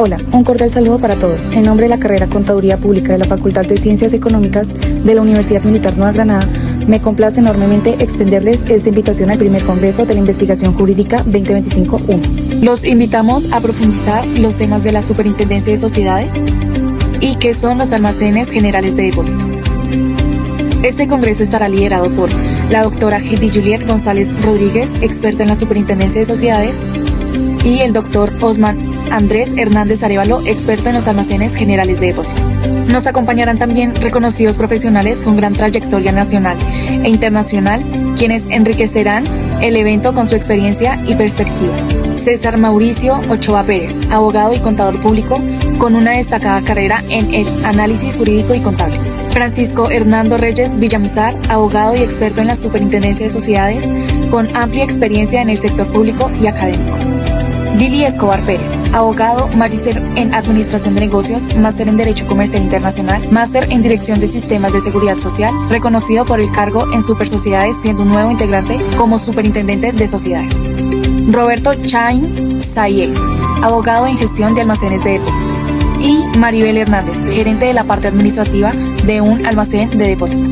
Hola, un cordial saludo para todos. En nombre de la carrera Contaduría Pública de la Facultad de Ciencias Económicas de la Universidad Militar Nueva Granada, me complace enormemente extenderles esta invitación al primer Congreso de la Investigación Jurídica 2025-1. Los invitamos a profundizar los temas de la Superintendencia de Sociedades y qué son los almacenes generales de depósito. Este congreso estará liderado por la doctora Heidi Juliet González Rodríguez, experta en la Superintendencia de Sociedades, y el doctor Osman Andrés Hernández Arévalo, experto en los almacenes generales de depósito. Nos acompañarán también reconocidos profesionales con gran trayectoria nacional e internacional, quienes enriquecerán el evento con su experiencia y perspectivas. César Mauricio Ochoa Pérez, abogado y contador público con una destacada carrera en el análisis jurídico y contable. Francisco Hernando Reyes Villamizar, abogado y experto en la Superintendencia de Sociedades, con amplia experiencia en el sector público y académico. Lili Escobar Pérez, abogado, magíster en Administración de Negocios, máster en Derecho Comercial Internacional, máster en Dirección de Sistemas de Seguridad Social, reconocido por el cargo en Super Sociedades, siendo un nuevo integrante como Superintendente de Sociedades. Roberto Chain Sayé, abogado en Gestión de Almacenes de Depósito. Y Maribel Hernández, gerente de la parte administrativa de un almacén de depósito.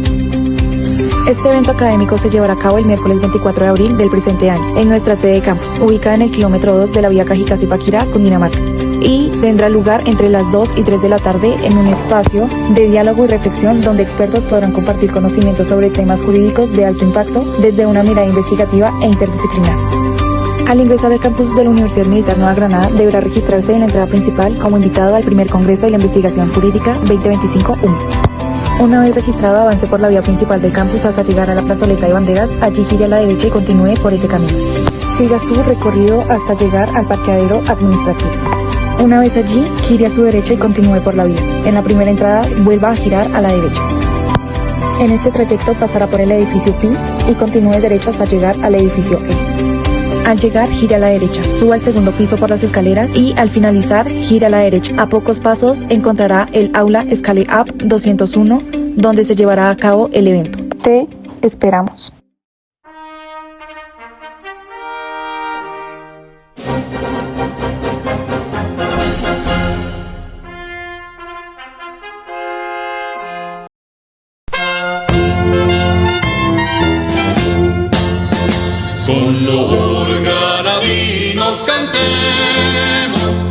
Este evento académico se llevará a cabo el miércoles 24 de abril del presente año, en nuestra sede de campus, ubicada en el kilómetro 2 de la vía Cajicá-Zipaquirá, Cundinamarca, y tendrá lugar entre las 2 y 3 de la tarde en un espacio de diálogo y reflexión donde expertos podrán compartir conocimientos sobre temas jurídicos de alto impacto desde una mirada investigativa e interdisciplinar. Al ingresar al campus de la Universidad Militar Nueva Granada, deberá registrarse en la entrada principal como invitado al primer Congreso de la Investigación Jurídica 2025-1. Una vez registrado, avance por la vía principal del campus hasta llegar a la plazoleta de banderas, allí gire a la derecha y continúe por ese camino. Siga su recorrido hasta llegar al parqueadero administrativo. Una vez allí, gire a su derecha y continúe por la vía. En la primera entrada, vuelva a girar a la derecha. En este trayecto pasará por el edificio Pi y continúe derecho hasta llegar al edificio E. Al llegar, gira a la derecha, suba al segundo piso por las escaleras y al finalizar, gira a la derecha. A pocos pasos encontrará el aula Scale Up 201, donde se llevará a cabo el evento. Te esperamos. Con los granadinos cantemos.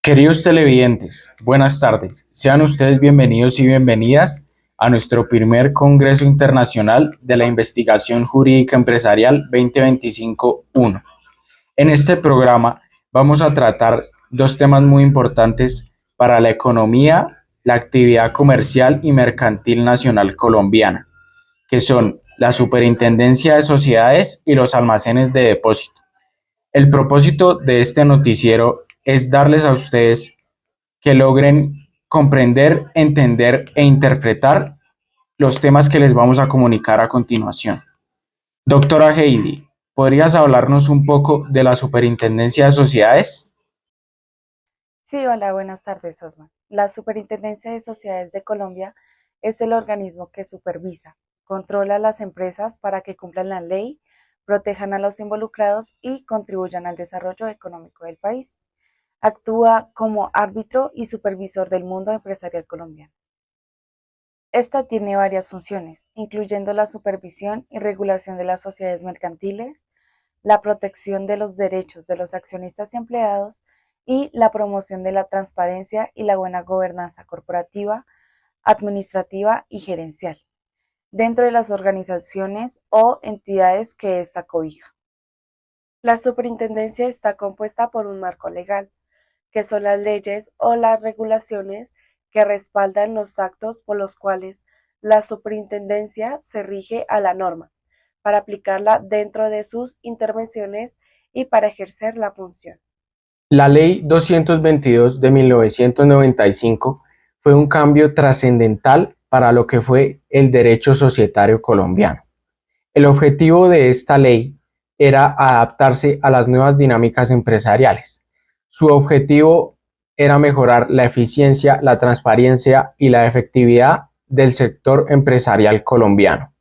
Queridos televidentes, buenas tardes. Sean ustedes bienvenidos y bienvenidas a nuestro primer Congreso Internacional de la Investigación Jurídica Empresarial 2025-1. En este programa vamos a tratar dos temas muy importantes para la economía, la actividad comercial y mercantil nacional colombiana, que son la Superintendencia de Sociedades y los almacenes de depósito. El propósito de este noticiero es darles a ustedes que logren comprender, entender e interpretar los temas que les vamos a comunicar a continuación. Doctora Heidi, ¿podrías hablarnos un poco de la Superintendencia de Sociedades? Sí, hola, buenas tardes, Osman. La Superintendencia de Sociedades de Colombia es el organismo que supervisa, controla a las empresas para que cumplan la ley, protejan a los involucrados y contribuyan al desarrollo económico del país. Actúa como árbitro y supervisor del mundo empresarial colombiano. Esta tiene varias funciones, incluyendo la supervisión y regulación de las sociedades mercantiles, la protección de los derechos de los accionistas y empleados, y la promoción de la transparencia y la buena gobernanza corporativa, administrativa y gerencial, dentro de las organizaciones o entidades que ésta cobija. La superintendencia está compuesta por un marco legal, que son las leyes o las regulaciones que respaldan los actos por los cuales la superintendencia se rige a la norma, para aplicarla dentro de sus intervenciones y para ejercer la función. La Ley 222 de 1995 fue un cambio trascendental para lo que fue el derecho societario colombiano. El objetivo de esta ley era adaptarse a las nuevas dinámicas empresariales. Su objetivo era mejorar la eficiencia, la transparencia y la efectividad del sector empresarial colombiano.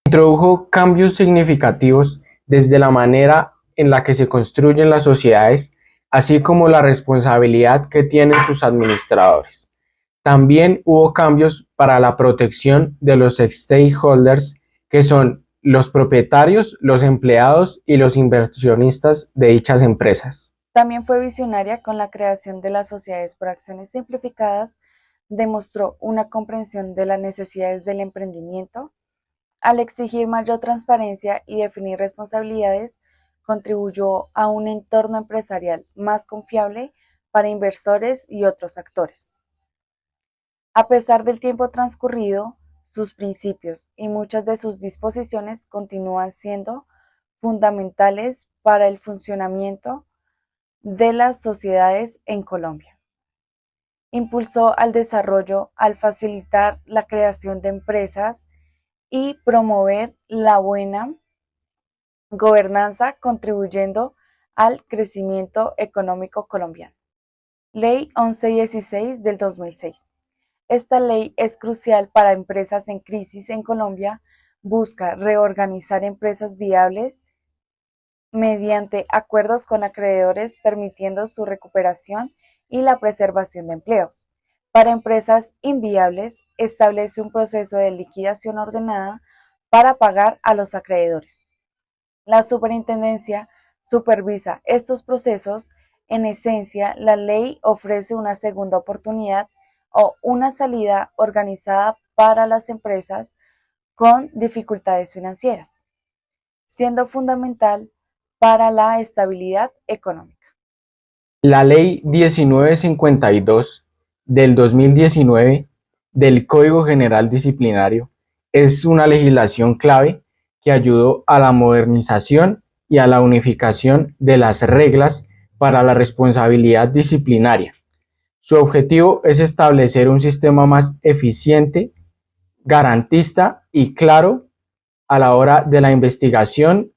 Introdujo cambios significativos desde la manera en la que se construyen las sociedades, así como la responsabilidad que tienen sus administradores. También hubo cambios para la protección de los stakeholders, que son los propietarios, los empleados y los inversionistas de dichas empresas. También fue visionaria con la creación de las sociedades por acciones simplificadas, demostró una comprensión de las necesidades del emprendimiento. Al exigir mayor transparencia y definir responsabilidades, contribuyó a un entorno empresarial más confiable para inversores y otros actores. A pesar del tiempo transcurrido, sus principios y muchas de sus disposiciones continúan siendo fundamentales para el funcionamiento de las sociedades en Colombia. Impulsó al desarrollo al facilitar la creación de empresas y promover la buena gobernanza, contribuyendo al crecimiento económico colombiano. Ley 1116 del 2006. Esta ley es crucial para empresas en crisis en Colombia. Busca reorganizar empresas viables mediante acuerdos con acreedores, permitiendo su recuperación y la preservación de empleos. Para empresas inviables, establece un proceso de liquidación ordenada para pagar a los acreedores. La superintendencia supervisa estos procesos. En esencia, la ley ofrece una segunda oportunidad o una salida organizada para las empresas con dificultades financieras, siendo fundamental para la estabilidad económica. La Ley 1952 del 2019 del Código General Disciplinario es una legislación clave que ayudó a la modernización y a la unificación de las reglas para la responsabilidad disciplinaria. Su objetivo es establecer un sistema más eficiente, garantista y claro a la hora de la investigación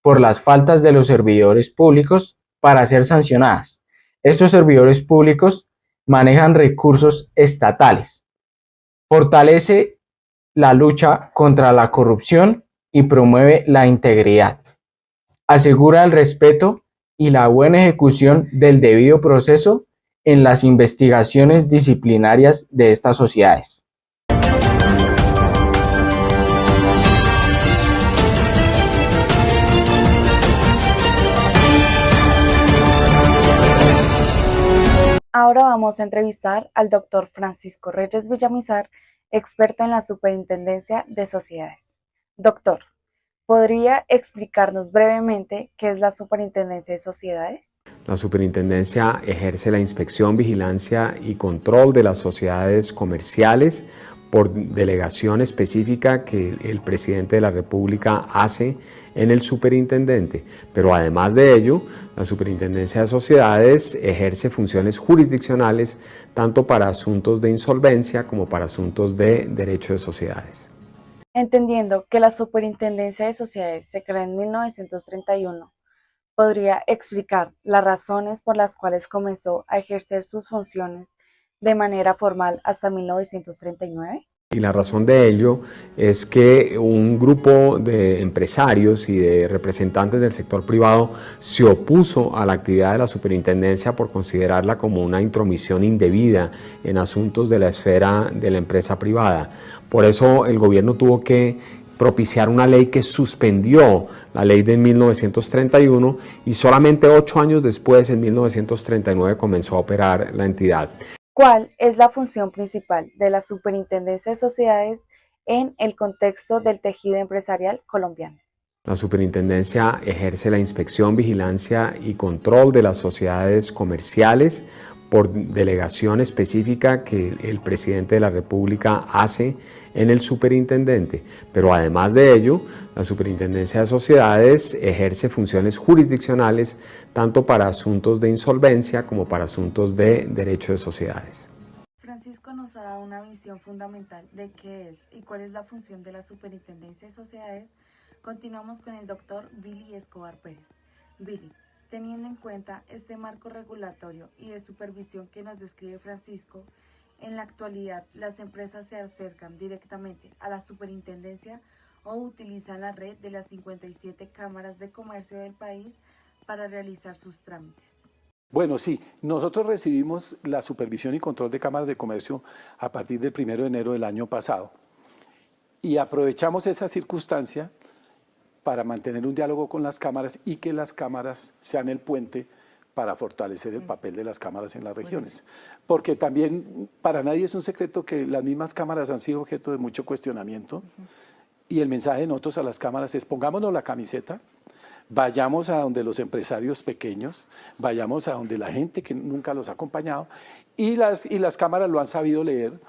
por las faltas de los servidores públicos para ser sancionadas. Estos servidores públicos manejan recursos estatales, fortalece la lucha contra la corrupción y promueve la integridad, asegura el respeto y la buena ejecución del debido proceso en las investigaciones disciplinarias de estas sociedades. Ahora vamos a entrevistar al doctor Francisco Reyes Villamizar, experto en la Superintendencia de Sociedades. Doctor, ¿podría explicarnos brevemente qué es la Superintendencia de Sociedades? La Superintendencia ejerce la inspección, vigilancia y control de las sociedades comerciales por delegación específica que el presidente de la República hace en el superintendente. Pero además de ello, la Superintendencia de Sociedades ejerce funciones jurisdiccionales tanto para asuntos de insolvencia como para asuntos de derecho de sociedades. Entendiendo que la Superintendencia de Sociedades se creó en 1931, ¿podría explicar las razones por las cuales comenzó a ejercer sus funciones de manera formal hasta 1939? Y la razón de ello es que un grupo de empresarios y de representantes del sector privado se opuso a la actividad de la superintendencia por considerarla como una intromisión indebida en asuntos de la esfera de la empresa privada. Por eso el gobierno tuvo que propiciar una ley que suspendió la ley de 1931 y solamente 8 años después, en 1939, comenzó a operar la entidad. ¿Cuál es la función principal de la Superintendencia de Sociedades en el contexto del tejido empresarial colombiano? La Superintendencia ejerce la inspección, vigilancia y control de las sociedades comerciales por delegación específica que el presidente de la República hace en el superintendente. Pero además de ello, la Superintendencia de Sociedades ejerce funciones jurisdiccionales tanto para asuntos de insolvencia como para asuntos de derecho de sociedades. Francisco nos ha dado una visión fundamental de qué es y cuál es la función de la Superintendencia de Sociedades. Continuamos con el doctor Billy Escobar Pérez. Billy, Teniendo en cuenta este marco regulatorio y de supervisión que nos describe Francisco, en la actualidad las empresas se acercan directamente a la superintendencia o utilizan la red de las 57 cámaras de comercio del país para realizar sus trámites. Bueno, sí, nosotros recibimos la supervisión y control de cámaras de comercio a partir del 1 de enero del año pasado y aprovechamos esa circunstancia para mantener un diálogo con las cámaras y que las cámaras sean el puente para fortalecer el papel de las cámaras en las regiones. Porque también para nadie es un secreto que las mismas cámaras han sido objeto de mucho cuestionamiento y el mensaje de nosotros a las cámaras es pongámonos la camiseta, vayamos a donde los empresarios pequeños, vayamos a donde la gente que nunca los ha acompañado y las cámaras lo han sabido leer,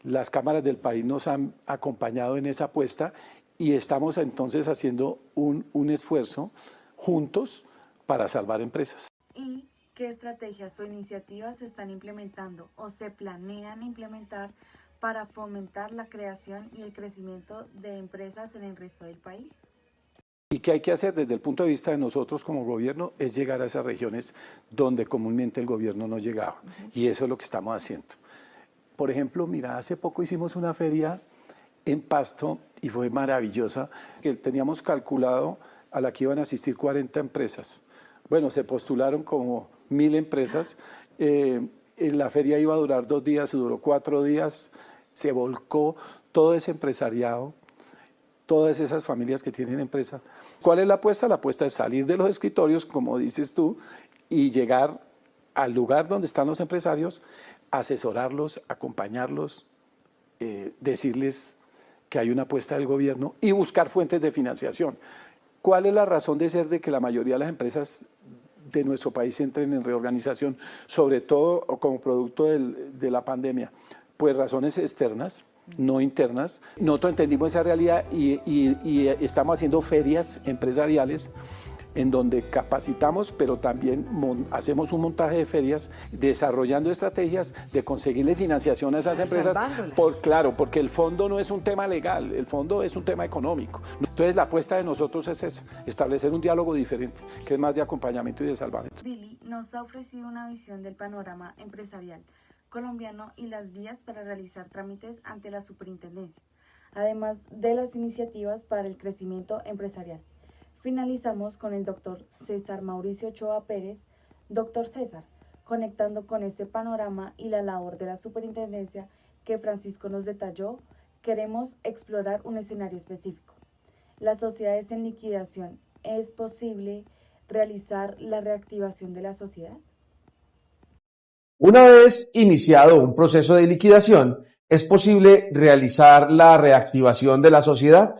las cámaras del país nos han acompañado en esa apuesta y estamos entonces haciendo un esfuerzo juntos para salvar empresas. ¿Y qué estrategias o iniciativas se están implementando o se planean implementar para fomentar la creación y el crecimiento de empresas en el resto del país? Y qué hay que hacer desde el punto de vista de nosotros como gobierno es llegar a esas regiones donde comúnmente el gobierno no llegaba. Y eso es lo que estamos haciendo. Por ejemplo, mira, hace poco hicimos una feria en Pasto y fue maravillosa, que teníamos calculado a la que iban a asistir 40 empresas. Bueno, se postularon como 1000 empresas. La feria iba a durar 2 días, se duró 4 días, se volcó todo ese empresariado, todas esas familias que tienen empresa. ¿Cuál es la apuesta? La apuesta es salir de los escritorios, como dices tú, y llegar al lugar donde están los empresarios, asesorarlos, acompañarlos, decirles que hay una apuesta del gobierno y buscar fuentes de financiación. ¿Cuál es la razón de ser de que la mayoría de las empresas de nuestro país entren en reorganización, sobre todo como producto de la pandemia? Pues razones externas, no internas. Nosotros entendimos esa realidad y estamos haciendo ferias empresariales en donde capacitamos, pero también hacemos un montaje de ferias desarrollando estrategias de conseguirle financiación a esas empresas. Claro, porque el fondo no es un tema legal, el fondo es un tema económico. Entonces la apuesta de nosotros es establecer un diálogo diferente, que es más de acompañamiento y de salvamento. Billy nos ha ofrecido una visión del panorama empresarial colombiano y las vías para realizar trámites ante la superintendencia, además de las iniciativas para el crecimiento empresarial. Finalizamos con el doctor César Mauricio Ochoa Pérez. Doctor César, conectando con este panorama y la labor de la superintendencia que Francisco nos detalló, queremos explorar un escenario específico. Las sociedades en liquidación, ¿es posible realizar la reactivación de la sociedad? Una vez iniciado un proceso de liquidación, ¿es posible realizar la reactivación de la sociedad?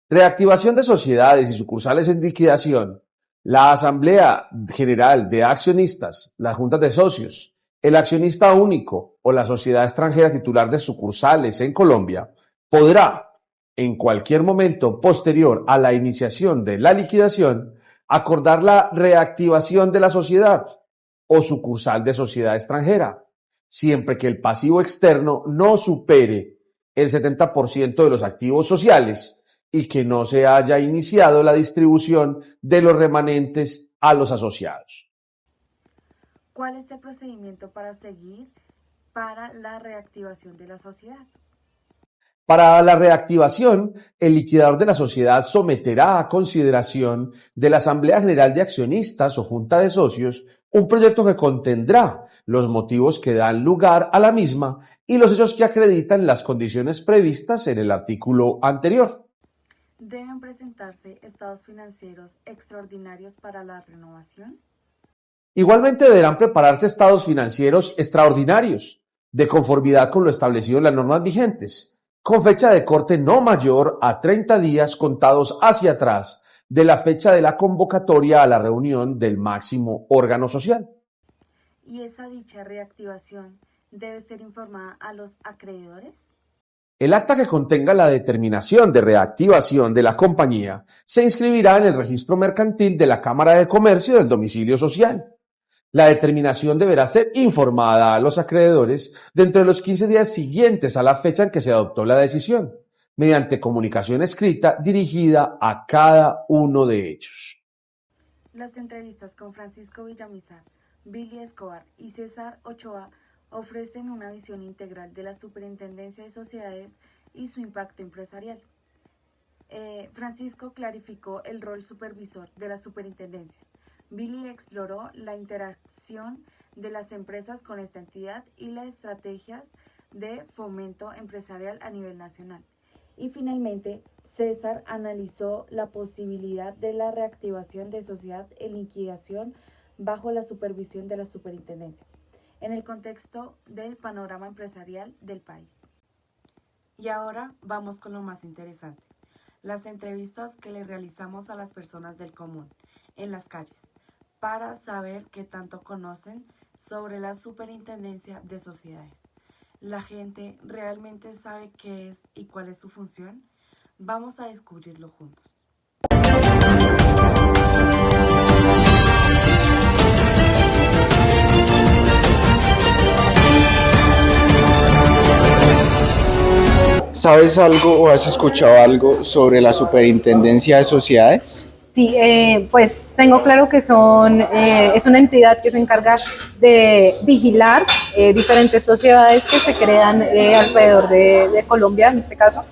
Reactivación de sociedades y sucursales en liquidación. La Asamblea General de Accionistas, las juntas de socios, el accionista único o la sociedad extranjera titular de sucursales en Colombia podrá, en cualquier momento posterior a la iniciación de la liquidación, acordar la reactivación de la sociedad o sucursal de sociedad extranjera, siempre que el pasivo externo no supere el 70% de los activos sociales y que no se haya iniciado la distribución de los remanentes a los asociados. ¿Cuál es el procedimiento para seguir para la reactivación de la sociedad? Para la reactivación, el liquidador de la sociedad someterá a consideración de la Asamblea General de Accionistas o Junta de Socios un proyecto que contendrá los motivos que dan lugar a la misma y los hechos que acreditan las condiciones previstas en el artículo anterior. ¿Deben presentarse estados financieros extraordinarios para la renovación? Igualmente deberán prepararse estados financieros extraordinarios, de conformidad con lo establecido en las normas vigentes, con fecha de corte no mayor a 30 días contados hacia atrás de la fecha de la convocatoria a la reunión del máximo órgano social. ¿Y esa dicha reactivación debe ser informada a los acreedores? El acta que contenga la determinación de reactivación de la compañía se inscribirá en el registro mercantil de la Cámara de Comercio del domicilio social. La determinación deberá ser informada a los acreedores dentro de los 15 días siguientes a la fecha en que se adoptó la decisión, mediante comunicación escrita dirigida a cada uno de ellos. Las entrevistas con Francisco Villamizar, Billy Escobar y César Ochoa ofrecen una visión integral de la Superintendencia de Sociedades y su impacto empresarial. Francisco clarificó el rol supervisor de la superintendencia. Billy exploró la interacción de las empresas con esta entidad y las estrategias de fomento empresarial a nivel nacional. Y finalmente, César analizó la posibilidad de la reactivación de sociedad en liquidación bajo la supervisión de la superintendencia, en el contexto del panorama empresarial del país. Y ahora vamos con lo más interesante, las entrevistas que le realizamos a las personas del común, en las calles, para saber qué tanto conocen sobre la Superintendencia de Sociedades. ¿La gente realmente sabe qué es y cuál es su función? Vamos a descubrirlo juntos. ¿Sabes algo o has escuchado algo sobre la Superintendencia de Sociedades? Sí, pues tengo claro que es una entidad que se encarga de vigilar diferentes sociedades que se crean alrededor de Colombia, en este caso,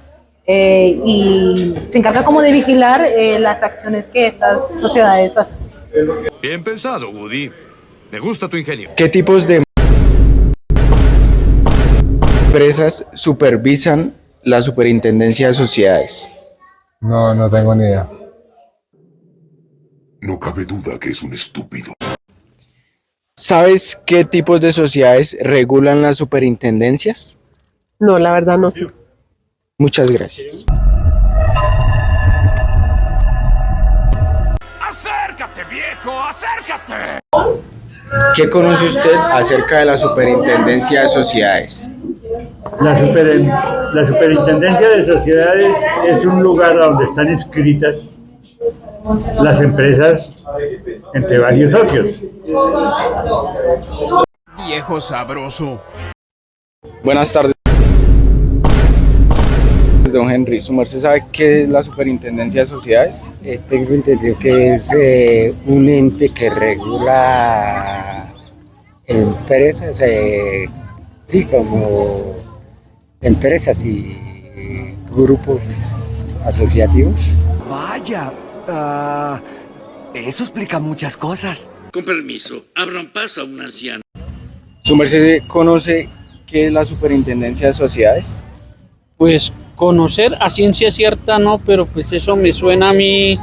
y se encarga como de vigilar las acciones que estas sociedades hacen. Bien pensado, Woody. Me gusta tu ingenio. ¿Qué tipos de empresas supervisan la Superintendencia de Sociedades? No tengo ni idea. No cabe duda que es un estúpido. ¿Sabes qué tipos de sociedades regulan las superintendencias? No, la verdad no sé. Muchas gracias. ¡Acércate, viejo! ¡Acércate! ¿Qué conoce usted acerca de la Superintendencia de Sociedades? La Superintendencia de Sociedades es un lugar donde están inscritas las empresas entre varios socios. Viejo sabroso. Buenas tardes, don Henry. ¿Su merced sabe qué es la Superintendencia de Sociedades? Tengo entendido que es un ente que regula empresas, sí, como empresas y grupos asociativos. Vaya, eso explica muchas cosas. Con permiso, abran paso a un anciano. ¿Su merced conoce qué es la Superintendencia de Sociedades? Pues conocer a ciencia cierta no, pero pues eso me suena a mí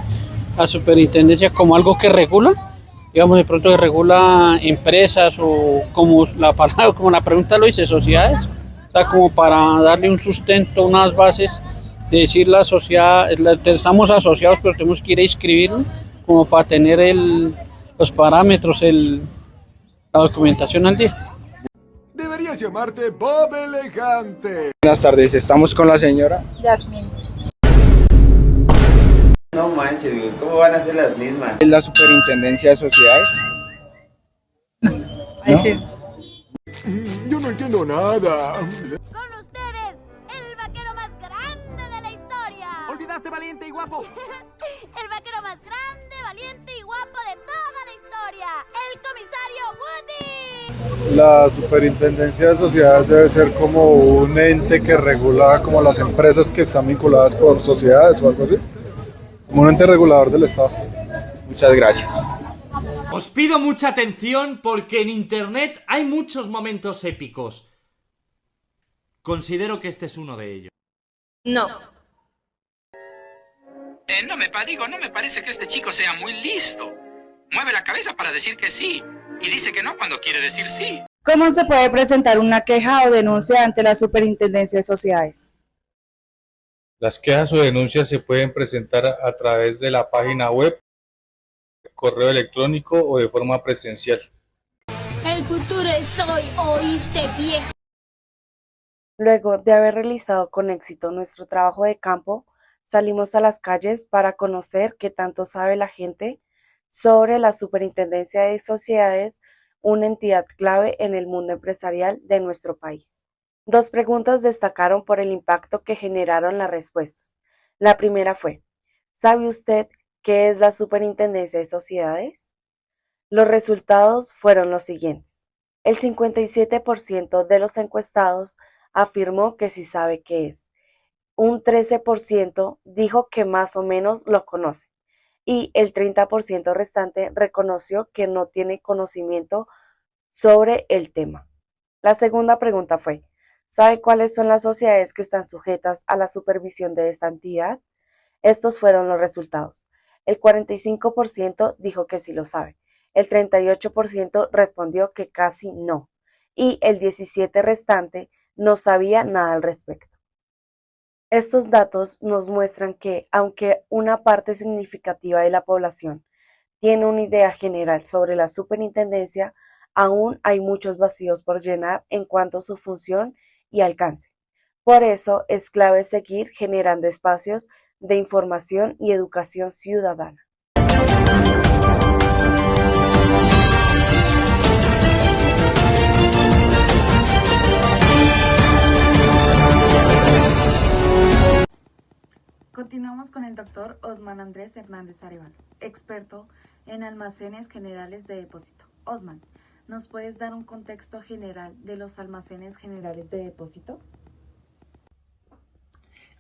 a superintendencia como algo que regula, digamos de pronto que regula empresas o como la palabra, como la pregunta lo dice, sociedades, o sea, como para darle un sustento, unas bases de decir la sociedad, estamos asociados pero tenemos que ir a inscribirlo como para tener los parámetros, la documentación al día. Deberías llamarte Bob Elegante. Buenas tardes, estamos con la señora Yasmin. No manches, ¿cómo van a ser las mismas? ¿Es la Superintendencia de Sociedades? ¿No? Yo no entiendo nada. Con ustedes, el vaquero más grande de la historia. Olvidaste valiente y guapo. El vaquero más grande, valiente y guapo de toda la historia. El comisario Woody. La Superintendencia de Sociedades debe ser como un ente que regula como las empresas que están vinculadas por sociedades o algo así. Como un ente regulador del Estado. Muchas gracias. Os pido mucha atención porque en internet hay muchos momentos épicos. Considero que este es uno de ellos. No. No me parece que este chico sea muy listo. Mueve la cabeza para decir que sí y dice que no cuando quiere decir sí. ¿Cómo se puede presentar una queja o denuncia ante la Superintendencia de Sociedades? Las quejas o denuncias se pueden presentar a través de la página web, correo electrónico o de forma presencial. El futuro es hoy, ¿oíste, viejo? Luego de haber realizado con éxito nuestro trabajo de campo, salimos a las calles para conocer qué tanto sabe la gente sobre la Superintendencia de Sociedades, una entidad clave en el mundo empresarial de nuestro país. Dos preguntas destacaron por el impacto que generaron las respuestas. La primera fue, ¿sabe usted ¿Qué es la Superintendencia de Sociedades? Los resultados fueron los siguientes. El 57% de los encuestados afirmó que sí sabe qué es. Un 13% dijo que más o menos lo conoce. Y el 30% restante reconoció que no tiene conocimiento sobre el tema. La segunda pregunta fue, ¿sabe cuáles son las sociedades que están sujetas a la supervisión de esta entidad? Estos fueron los resultados. El 45% dijo que sí lo sabe. El 38% respondió que casi no. Y el 17% restante no sabía nada al respecto. Estos datos nos muestran que, aunque una parte significativa de la población tiene una idea general sobre la superintendencia, aún hay muchos vacíos por llenar en cuanto a su función y alcance. Por eso es clave seguir generando espacios de información y educación ciudadana. Continuamos con el doctor Osman Andrés Hernández Arevalo, experto en almacenes generales de depósito. Osman, ¿nos puedes dar un contexto general de los almacenes generales de depósito?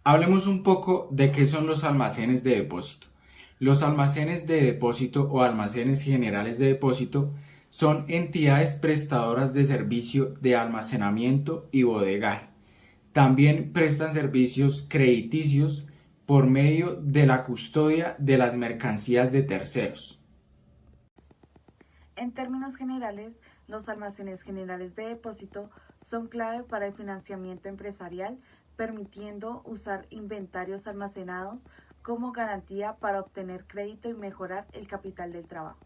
Hablemos un poco de qué son los almacenes de depósito. Los almacenes de depósito o almacenes generales de depósito son entidades prestadoras de servicio de almacenamiento y bodegaje. También prestan servicios crediticios por medio de la custodia de las mercancías de terceros. En términos generales, los almacenes generales de depósito son clave para el financiamiento empresarial, permitiendo usar inventarios almacenados como garantía para obtener crédito y mejorar el capital del trabajo.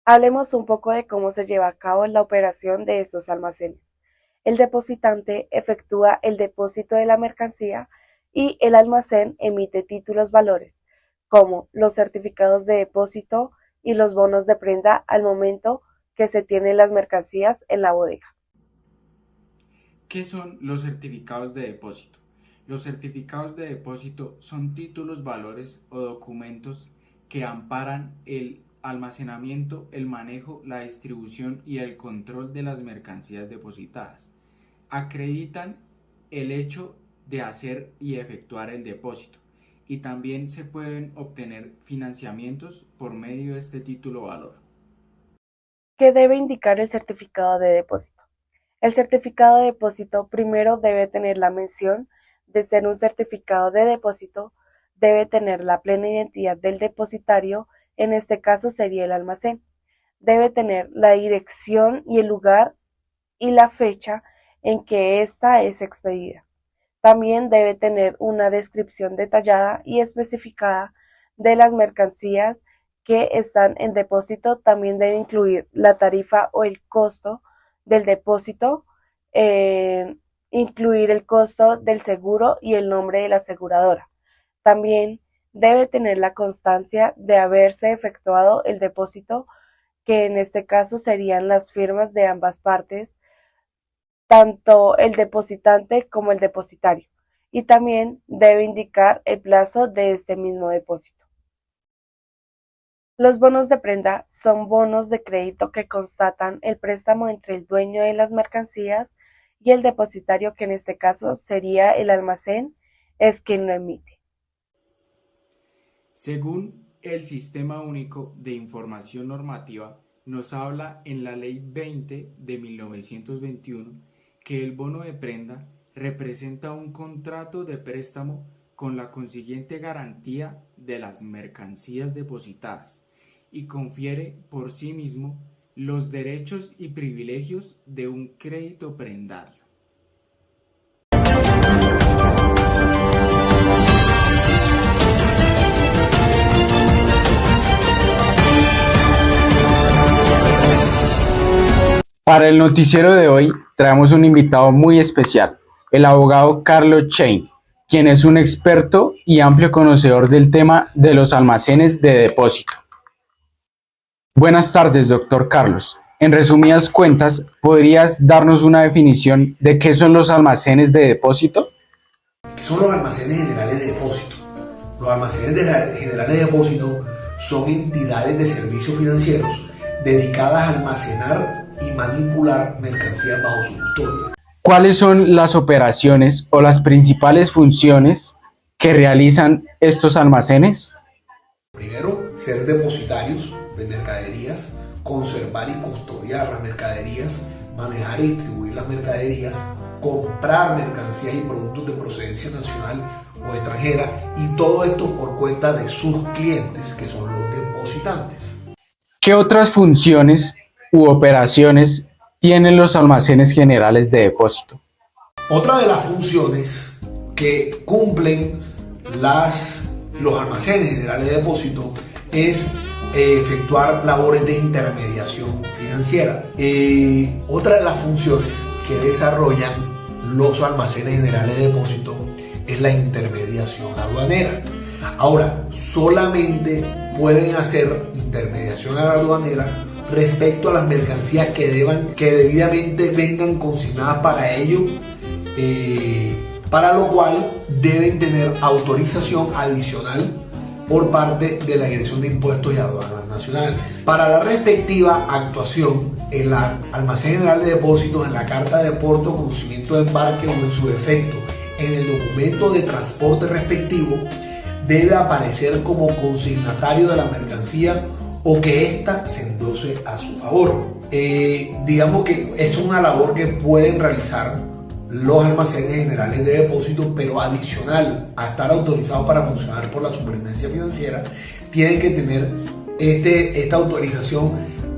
Hablemos un poco de cómo se lleva a cabo la operación de estos almacenes. El depositante efectúa el depósito de la mercancía y el almacén emite títulos valores, como los certificados de depósito y los bonos de prenda al momento que se tienen las mercancías en la bodega. ¿Qué son los certificados de depósito? Los certificados de depósito son títulos valores o documentos que amparan el almacenamiento, el manejo, la distribución y el control de las mercancías depositadas. Acreditan el hecho de hacer y efectuar el depósito, y también se pueden obtener financiamientos por medio de este título valor. ¿Qué debe indicar el certificado de depósito? El certificado de depósito primero debe tener la mención de ser un certificado de depósito, debe tener la plena identidad del depositario, en este caso sería el almacén, debe tener la dirección y el lugar y la fecha en que ésta es expedida. También debe tener una descripción detallada y especificada de las mercancías que están en depósito. También debe incluir la tarifa o el costo del depósito, incluir el costo del seguro y el nombre de la aseguradora. También debe tener la constancia de haberse efectuado el depósito, que en este caso serían las firmas de ambas partes, tanto el depositante como el depositario, y también debe indicar el plazo de este mismo depósito. Los bonos de prenda son bonos de crédito que constatan el préstamo entre el dueño de las mercancías y el depositario, que en este caso sería el almacén, es quien lo emite. Según el Sistema Único de Información Normativa, nos habla en la Ley 20 de 1921 que el bono de prenda representa un contrato de préstamo con la consiguiente garantía de las mercancías depositadas y confiere por sí mismo los derechos y privilegios de un crédito prendario. Para el noticiero de hoy traemos un invitado muy especial, el abogado Carlos Chain, quien es un experto y amplio conocedor del tema de los almacenes de depósito. Buenas tardes, doctor Carlos. En resumidas cuentas, ¿podrías darnos una definición de qué son los almacenes de depósito? ¿Qué son los almacenes generales de depósito? Los almacenes generales de depósito son entidades de servicios financieros dedicadas a almacenar y manipular mercancías bajo su custodia. ¿Cuáles son las operaciones o las principales funciones que realizan estos almacenes? Primero, ser depositarios de mercaderías, conservar y custodiar las mercaderías, manejar y distribuir las mercaderías, comprar mercancías y productos de procedencia nacional o extranjera, y todo esto por cuenta de sus clientes, que son los depositantes. ¿Qué otras funciones u operaciones tienen los almacenes generales de depósito? Otra de las funciones que cumplen los almacenes generales de depósito es efectuar labores de intermediación financiera. Otra de las funciones que desarrollan los almacenes generales de depósito es la intermediación aduanera. Ahora, solamente pueden hacer intermediación aduanera respecto a las mercancías que debidamente vengan consignadas para ello, para lo cual deben tener autorización adicional por parte de la Dirección de Impuestos y Aduanas Nacionales. Para la respectiva actuación, el almacén general de depósitos, en la carta de porto, conocimiento de embarque o en su defecto en el documento de transporte respectivo, debe aparecer como consignatario de la mercancía o que ésta se endose a su favor. Digamos que es una labor que pueden realizar los almacenes generales de depósito, pero adicional a estar autorizados para funcionar por la Superintendencia Financiera, tienen que tener esta autorización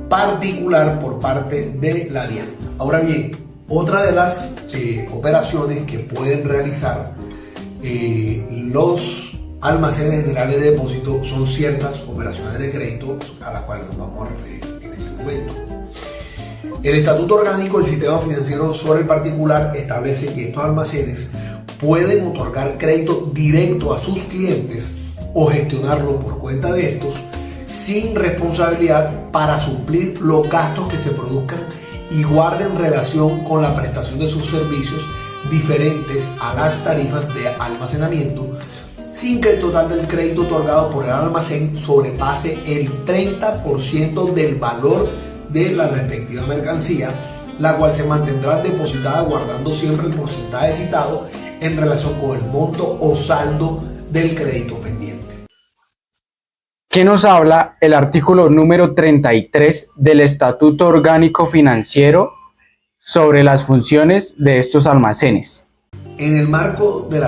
particular por parte de la DIAN. Ahora bien, otra de las operaciones que pueden realizar los almacenes generales de depósito son ciertas operaciones de crédito a las cuales nos vamos a referir en este momento. El Estatuto Orgánico del Sistema Financiero sobre el Particular establece que estos almacenes pueden otorgar crédito directo a sus clientes o gestionarlo por cuenta de estos sin responsabilidad para suplir los gastos que se produzcan y guarden relación con la prestación de sus servicios diferentes a las tarifas de almacenamiento, sin que el total del crédito otorgado por el almacén sobrepase el 30% del valor de la respectiva mercancía, la cual se mantendrá depositada guardando siempre el porcentaje citado en relación con el monto o saldo del crédito pendiente. ¿Qué nos habla el artículo número 33 del Estatuto Orgánico Financiero sobre las funciones de estos almacenes? En el marco del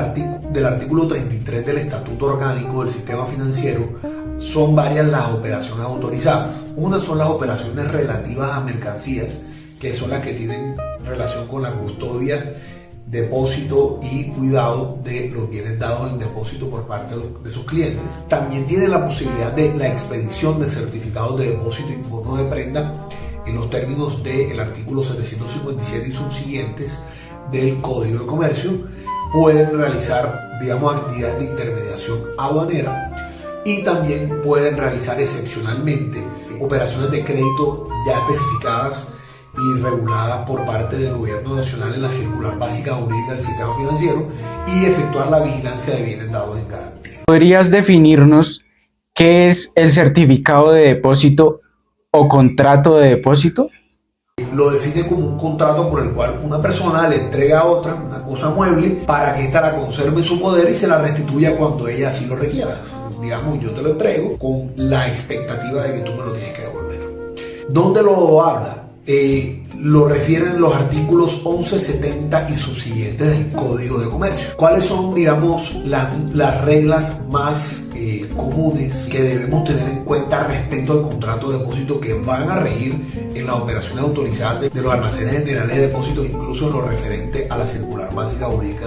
artículo 33 del Estatuto Orgánico del Sistema Financiero, son varias las operaciones autorizadas. Unas son las operaciones relativas a mercancías, que son las que tienen relación con la custodia, depósito y cuidado de los bienes dados en depósito por parte de sus clientes. También tiene la posibilidad de la expedición de certificados de depósito y bonos de prenda en los términos del artículo 757 y subsiguientes del Código de Comercio. Pueden realizar, actividades de intermediación aduanera y también pueden realizar excepcionalmente operaciones de crédito ya especificadas y reguladas por parte del Gobierno Nacional en la Circular Básica Jurídica del Sistema Financiero y efectuar la vigilancia de bienes dados en garantía. ¿Podrías definirnos qué es el certificado de depósito o contrato de depósito? Lo define como un contrato por el cual una persona le entrega a otra una cosa mueble para que ésta la conserve en su poder y se la restituya cuando ella así lo requiera. Yo te lo entrego con la expectativa de que tú me lo tienes que devolver. ¿Dónde lo habla? Lo refieren los artículos 11, 70 y subsiguientes del Código de Comercio. ¿Cuáles son, las reglas más comunes que debemos tener en cuenta respecto al contrato de depósito que van a regir en las operaciones autorizadas de los almacenes generales de depósito, incluso en lo referente a la Circular Básica Jurídica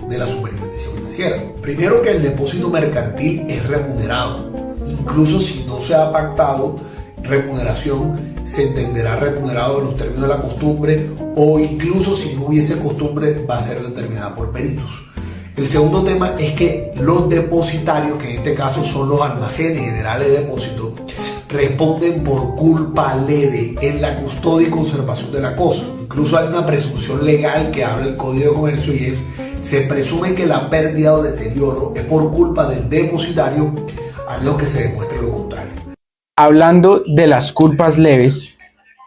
de la Superintendencia Financiera? Primero, que el depósito mercantil es remunerado. Incluso si no se ha pactado remuneración, se entenderá remunerado en los términos de la costumbre, o incluso si no hubiese costumbre va a ser determinada por peritos. El segundo tema es que los depositarios, que en este caso son los almacenes generales de depósito, responden por culpa leve en la custodia y conservación de la cosa. Incluso hay una presunción legal que habla el Código de Comercio, y es Se presume que la pérdida o deterioro es por culpa del depositario, a menos que se demuestre lo contrario. Hablando de las culpas leves,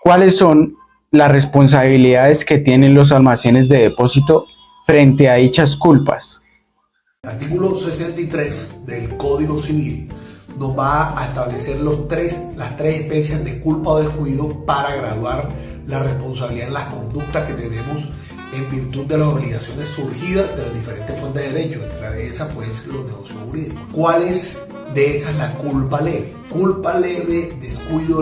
¿cuáles son las responsabilidades que tienen los almacenes de depósito frente a dichas culpas? El artículo 63 del Código Civil nos va a establecer las tres especies de culpa o descuido para graduar la responsabilidad en las conductas que tenemos en virtud de las obligaciones surgidas de las diferentes fuentes de derecho. Entre esas pueden ser los negocios jurídicos. ¿Cuál es de esas la culpa leve? Culpa leve, descuido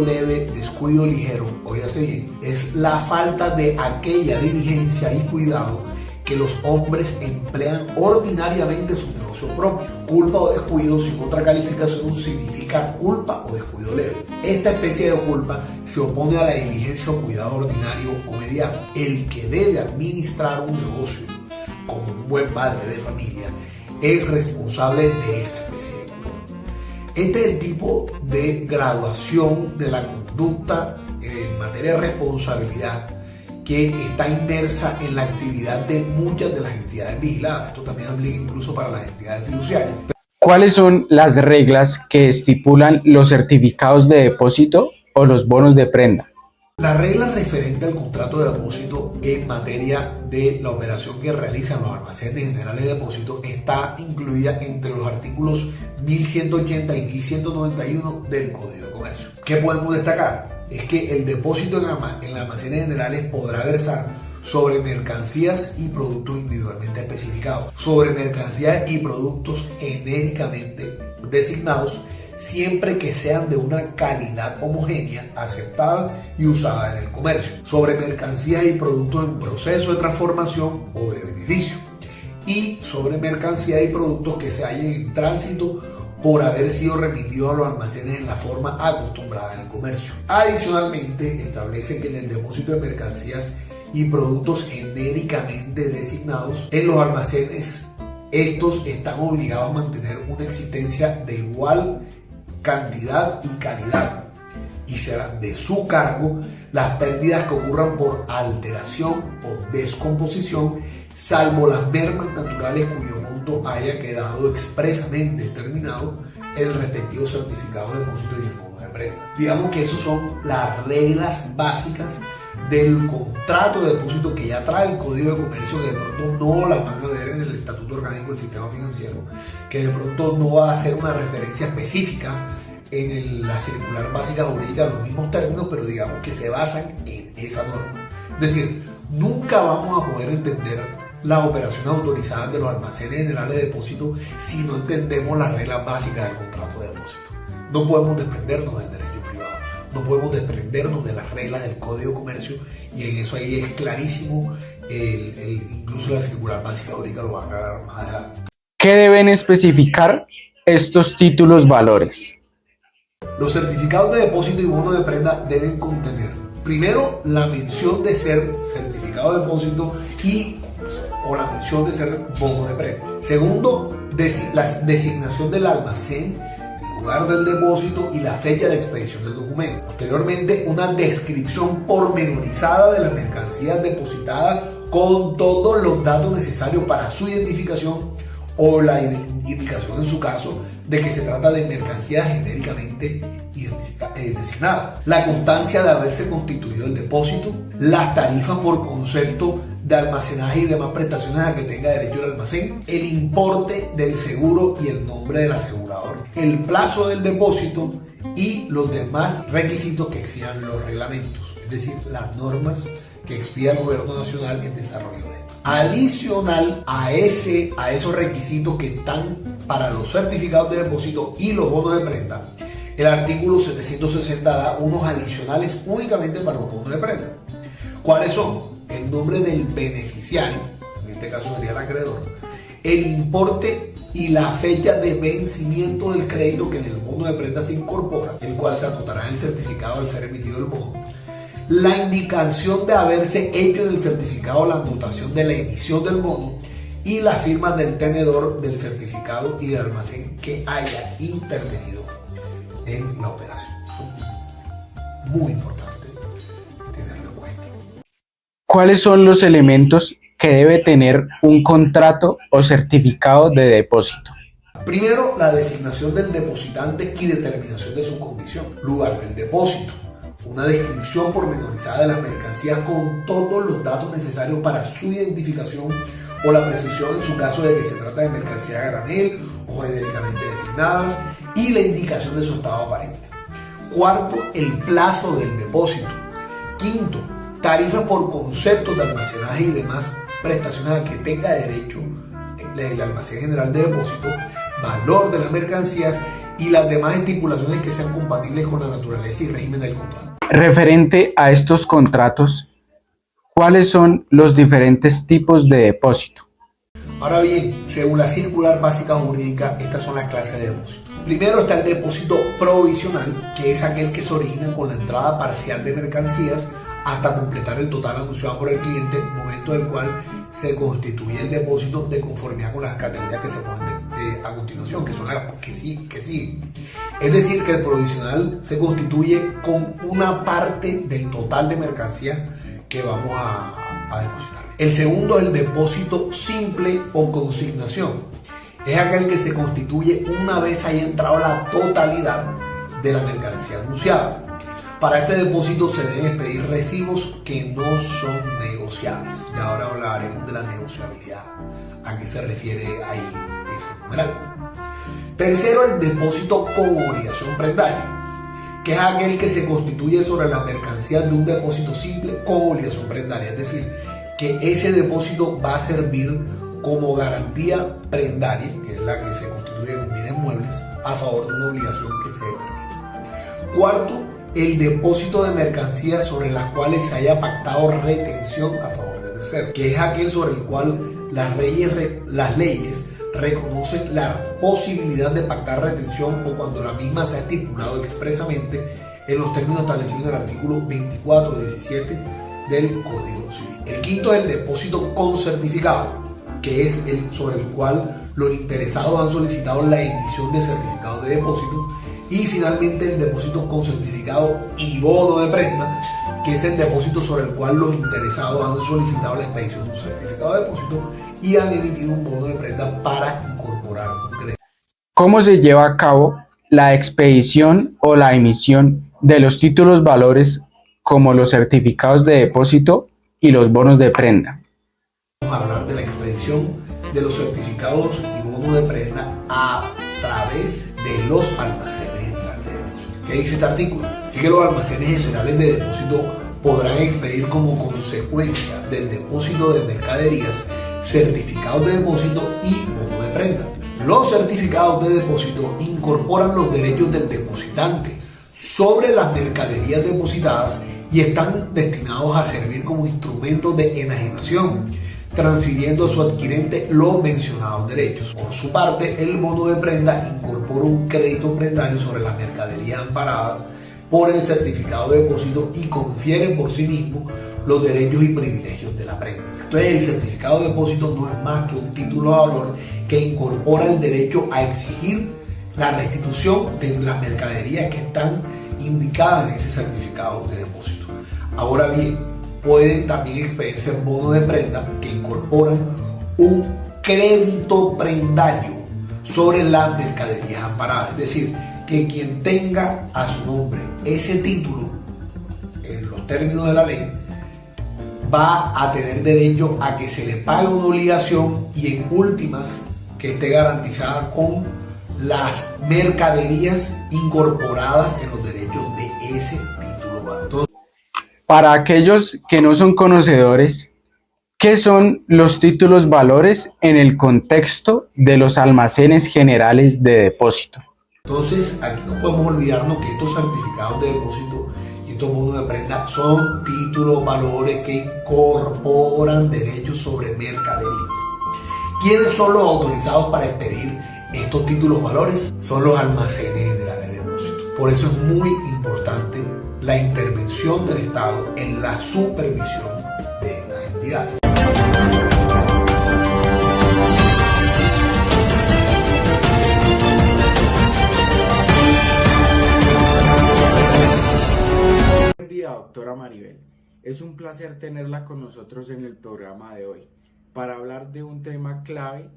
ligero, óyase bien, es la falta de aquella diligencia y cuidado que los hombres emplean ordinariamente en su negocio propio. Culpa o descuido, sin otra calificación, significa culpa o descuido leve. Esta especie de culpa se opone a la diligencia o cuidado ordinario o mediano. El que debe administrar un negocio como un buen padre de familia es responsable de esta especie de culpa. Este es el tipo de graduación de la conducta en materia de responsabilidad que está inmersa en la actividad de muchas de las entidades vigiladas. Esto también aplica incluso para las entidades fiduciarias. ¿Cuáles son las reglas que estipulan los certificados de depósito o los bonos de prenda? La regla referente al contrato de depósito en materia de la operación que realizan los almacenes generales de depósito está incluida entre los artículos 1180 y 1191 del Código de Comercio. ¿Qué podemos destacar? Es que el depósito en almacenes generales podrá versar sobre mercancías y productos individualmente especificados, sobre mercancías y productos genéricamente designados, siempre que sean de una calidad homogénea, aceptada y usada en el comercio, sobre mercancías y productos en proceso de transformación o de beneficio, y sobre mercancías y productos que se hallen en tránsito por haber sido remitido a los almacenes en la forma acostumbrada en el comercio. Adicionalmente, establece que en el depósito de mercancías y productos genéricamente designados en los almacenes, estos están obligados a mantener una existencia de igual cantidad y calidad, y serán de su cargo las pérdidas que ocurran por alteración o descomposición, salvo las mermas naturales cuyo monto haya quedado expresamente determinado en el respectivo certificado de depósito y el bono de prenda. Digamos que esas son las reglas básicas del contrato de depósito que ya trae el Código de Comercio, que de pronto no las van a ver en el Estatuto Orgánico del Sistema Financiero, que de pronto no va a hacer una referencia específica en la circular básica jurídica, los mismos términos, pero digamos que se basan en esa norma. Es decir, nunca vamos a poder entender las operaciones autorizadas de los almacenes generales de depósito si no entendemos las reglas básicas del contrato de depósito. No podemos desprendernos del derecho privado, no podemos desprendernos de las reglas del Código de Comercio, y en eso ahí es clarísimo, incluso la circular básica jurídica lo va a aclarar más adelante. ¿Qué deben especificar estos títulos valores? Los certificados de depósito y bono de prenda deben contener, primero, la mención de ser certificado de depósito o la mención de ser bono de prenda. Segundo, la designación del almacén, el lugar del depósito y la fecha de expedición del documento. Posteriormente, una descripción pormenorizada de las mercancías depositadas con todos los datos necesarios para su identificación, o la indicación en su caso de que se trata de mercancías genéricamente designadas, la constancia de haberse constituido el depósito, las tarifas por concepto de almacenaje y demás prestaciones a que tenga derecho el almacén, el importe del seguro y el nombre del asegurador, el plazo del depósito y los demás requisitos que exijan los reglamentos, es decir, las normas que expida el Gobierno Nacional en desarrollo de esto. Adicional a esos requisitos que están para los certificados de depósito y los bonos de prenda, el artículo 760 da unos adicionales únicamente para los bonos de prenda. ¿Cuáles son? El nombre del beneficiario, en este caso sería el acreedor, el importe y la fecha de vencimiento del crédito que en el bono de prenda se incorpora, el cual se anotará en el certificado al ser emitido el bono, la indicación de haberse hecho en el certificado la anotación de la emisión del bono y las firmas del tenedor del certificado y del almacén que haya intervenido en la operación. Muy importante tenerlo en cuenta. ¿Cuáles son los elementos que debe tener un contrato o certificado de depósito? Primero, la designación del depositante y determinación de su condición. Lugar del depósito. Una descripción pormenorizada de las mercancías con todos los datos necesarios para su identificación o la precisión en su caso de que se trata de mercancías a granel o genéricamente designadas, y la indicación de su estado aparente. Cuarto, el plazo del depósito. Quinto, tarifa por conceptos de almacenaje y demás prestaciones a que tenga derecho el almacén general de depósito, valor de las mercancías y las demás estipulaciones que sean compatibles con la naturaleza y régimen del contrato. Referente a estos contratos, ¿cuáles son los diferentes tipos de depósito? Ahora bien, según la circular básica jurídica, estas son las clases de depósito. Primero está el depósito provisional, que es aquel que se origina con la entrada parcial de mercancías hasta completar el total anunciado por el cliente, momento del cual se constituye el depósito de conformidad con las categorías que se ponen a continuación, que son las que siguen. Es decir, que el provisional se constituye con una parte del total de mercancías que vamos a depositar. El segundo es el depósito simple o consignación. Es aquel que se constituye una vez haya entrado la totalidad de la mercancía anunciada. Para este depósito se deben expedir recibos que no son negociables. Y ahora hablaremos de la negociabilidad. ¿A qué se refiere ahí ese numeral? Tercero, el depósito con obligación prendaria, que es aquel que se constituye sobre las mercancías de un depósito simple con obligación prendaria. Es decir, que ese depósito va a servir como garantía prendaria, que es la que se constituye con bienes muebles, a favor de una obligación que se determina. Cuarto, el depósito de mercancías sobre las cuales se haya pactado retención a favor del tercero, que es aquel sobre el cual las leyes reconocen la posibilidad de pactar retención o cuando la misma se ha estipulado expresamente en los términos establecidos en el artículo 24-17 del Código Civil. El quinto es el depósito con certificado, que es el sobre el cual los interesados han solicitado la emisión de certificados de depósito. Y finalmente el depósito con certificado y bono de prenda, que es el depósito sobre el cual los interesados han solicitado la expedición de un certificado de depósito y han emitido un bono de prenda para incorporar un crédito. ¿Cómo se lleva a cabo la expedición o la emisión de los títulos valores como los certificados de depósito y los bonos de prenda? Vamos a hablar de la expedición de los certificados y bonos de prenda a través de los almacenes. ¿Qué dice este artículo? Así que los almacenes generales de depósito podrán expedir como consecuencia del depósito de mercaderías certificados de depósito y bono de prenda. Los certificados de depósito incorporan los derechos del depositante sobre las mercaderías depositadas y están destinados a servir como instrumentos de enajenación, transfiriendo a su adquirente los mencionados derechos. Por su parte, el bono de prenda incorpora un crédito prendario sobre la mercadería amparada por el certificado de depósito y confiere por sí mismo los derechos y privilegios de la prenda. Entonces, el certificado de depósito no es más que un título de valor que incorpora el derecho a exigir la restitución de las mercaderías que están indicadas en ese certificado de depósito. Ahora bien, pueden también expedirse bonos de prenda que incorporan un crédito prendario sobre las mercaderías amparadas. Es decir, que quien tenga a su nombre ese título, en los términos de la ley, va a tener derecho a que se le pague una obligación y en últimas que esté garantizada con las mercaderías incorporadas en los derechos de ese título. Entonces, para aquellos que no son conocedores, ¿qué son los títulos valores en el contexto de los almacenes generales de depósito? Entonces, aquí no podemos olvidarnos que estos certificados de depósito y estos bonos de prenda son títulos valores que incorporan derechos sobre mercaderías. ¿Quiénes son los autorizados para expedir estos títulos valores? Son los almacenes generales de depósito. Por eso es muy importante la intervención del Estado en la supervisión de estas entidades. Buen día, doctora Maribel. Es un placer tenerla con nosotros en el programa de hoy. para hablar de un tema clave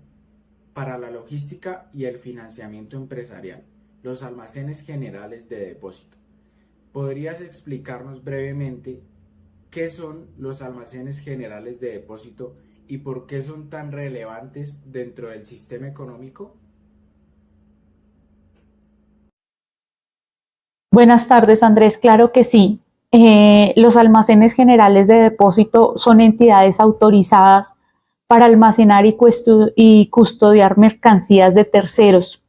para la logística y el financiamiento empresarial, los almacenes generales de depósito. ¿Podrías explicarnos brevemente qué son los almacenes generales de depósito y por qué son tan relevantes dentro del sistema económico? Buenas tardes, Andrés. Claro que sí. Los almacenes generales de depósito son entidades autorizadas para almacenar y custodiar mercancías de terceros,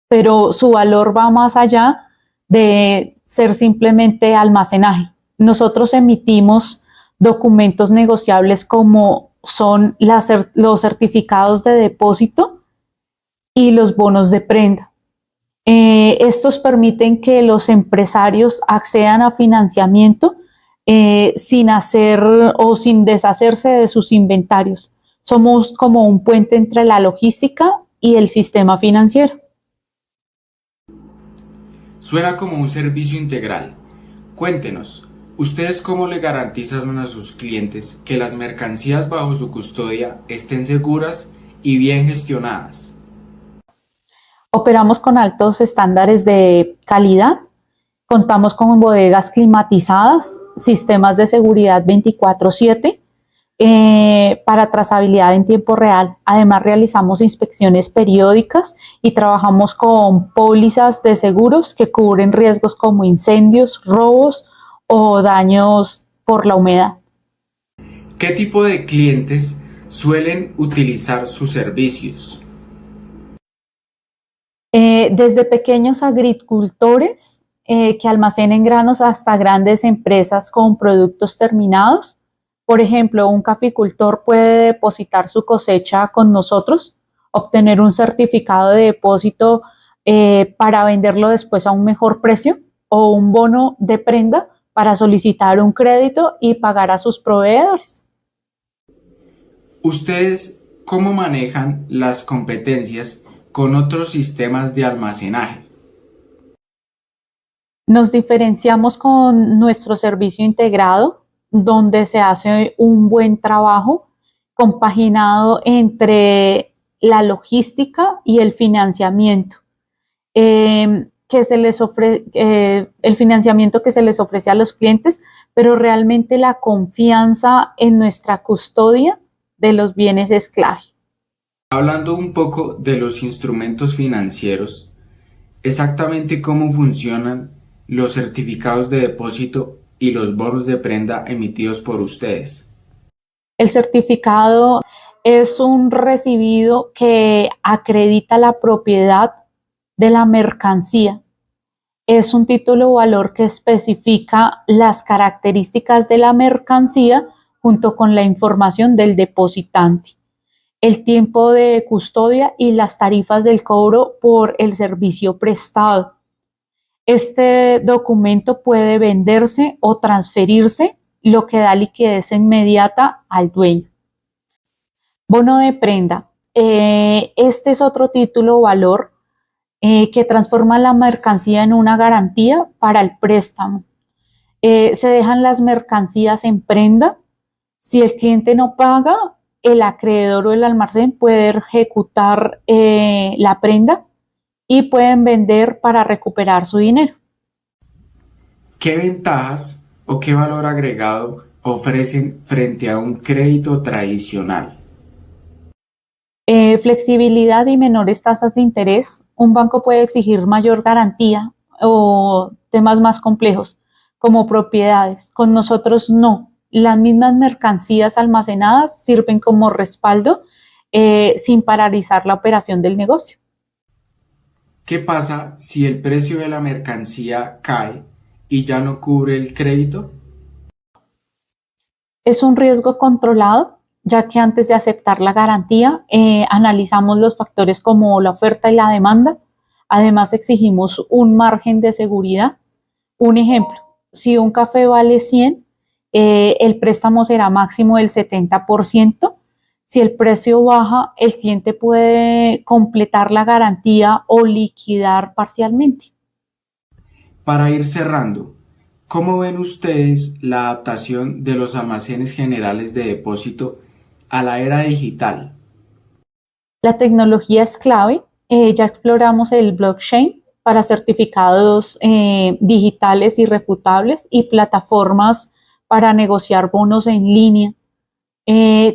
pero su valor va más allá de ser simplemente almacenaje. Nosotros emitimos documentos negociables como son los certificados de depósito y los bonos de prenda. Estos permiten que los empresarios accedan a financiamiento sin hacer o sin deshacerse de sus inventarios. Somos como un puente entre la logística y el sistema financiero. Suena como un servicio integral. Cuéntenos, ¿ustedes cómo le garantizan a sus clientes que las mercancías bajo su custodia estén seguras y bien gestionadas? Operamos con altos estándares de calidad. Contamos con bodegas climatizadas, sistemas de seguridad 24/7 para trazabilidad en tiempo real. Además, realizamos inspecciones periódicas y trabajamos con pólizas de seguros que cubren riesgos como incendios, robos o daños por la humedad. ¿Qué tipo de clientes suelen utilizar sus servicios? Desde pequeños agricultores que almacenen granos hasta grandes empresas con productos terminados. Por ejemplo, un caficultor puede depositar su cosecha con nosotros, obtener un certificado de depósito para venderlo después a un mejor precio o un bono de prenda para solicitar un crédito y pagar a sus proveedores. ¿Ustedes cómo manejan las competencias con otros sistemas de almacenaje? Nos diferenciamos con nuestro servicio integrado, donde se hace un buen trabajo compaginado entre la logística y el financiamiento. El financiamiento que se les ofrece a los clientes, pero realmente la confianza en nuestra custodia de los bienes es clave. Hablando un poco de los instrumentos financieros, exactamente cómo funcionan los certificados de depósito y los bonos de prenda emitidos por ustedes. El certificado es un recibido que acredita la propiedad de la mercancía. Es un título o valor que especifica las características de la mercancía junto con la información del depositante, el tiempo de custodia y las tarifas del cobro por el servicio prestado. Este documento puede venderse o transferirse, lo que da liquidez inmediata al dueño. Bono de prenda. Este es otro título o valor que transforma la mercancía en una garantía para el préstamo. Se dejan las mercancías en prenda. Si el cliente no paga, el acreedor o el almacén puede ejecutar la prenda y pueden vender para recuperar su dinero. ¿Qué ventajas o qué valor agregado ofrecen frente a un crédito tradicional? Flexibilidad y menores tasas de interés. Un banco puede exigir mayor garantía o temas más complejos, como propiedades. Con nosotros no. Las mismas mercancías almacenadas sirven como respaldo sin paralizar la operación del negocio. ¿Qué pasa si el precio de la mercancía cae y ya no cubre el crédito? Es un riesgo controlado, ya que antes de aceptar la garantía analizamos los factores como la oferta y la demanda. Además, exigimos un margen de seguridad. Un ejemplo, si un café vale 100, el préstamo será máximo del 70%. Si el precio baja, el cliente puede completar la garantía o liquidar parcialmente. Para ir cerrando, ¿cómo ven ustedes la adaptación de los almacenes generales de depósito a la era digital? La tecnología es clave. Ya exploramos el blockchain para certificados digitales irrefutables y plataformas para negociar bonos en línea.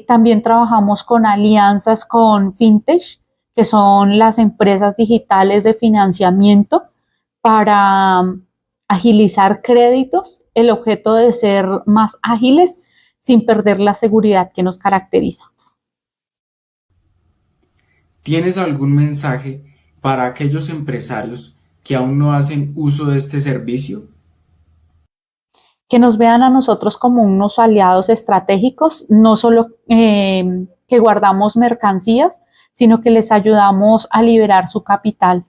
También trabajamos con alianzas con fintech, que son las empresas digitales de financiamiento, para agilizar créditos, el objeto de ser más ágiles sin perder la seguridad que nos caracteriza. ¿Tienes algún mensaje para aquellos empresarios que aún no hacen uso de este servicio? Que nos vean a nosotros como unos aliados estratégicos, no solo que guardamos mercancías, sino que les ayudamos a liberar su capital,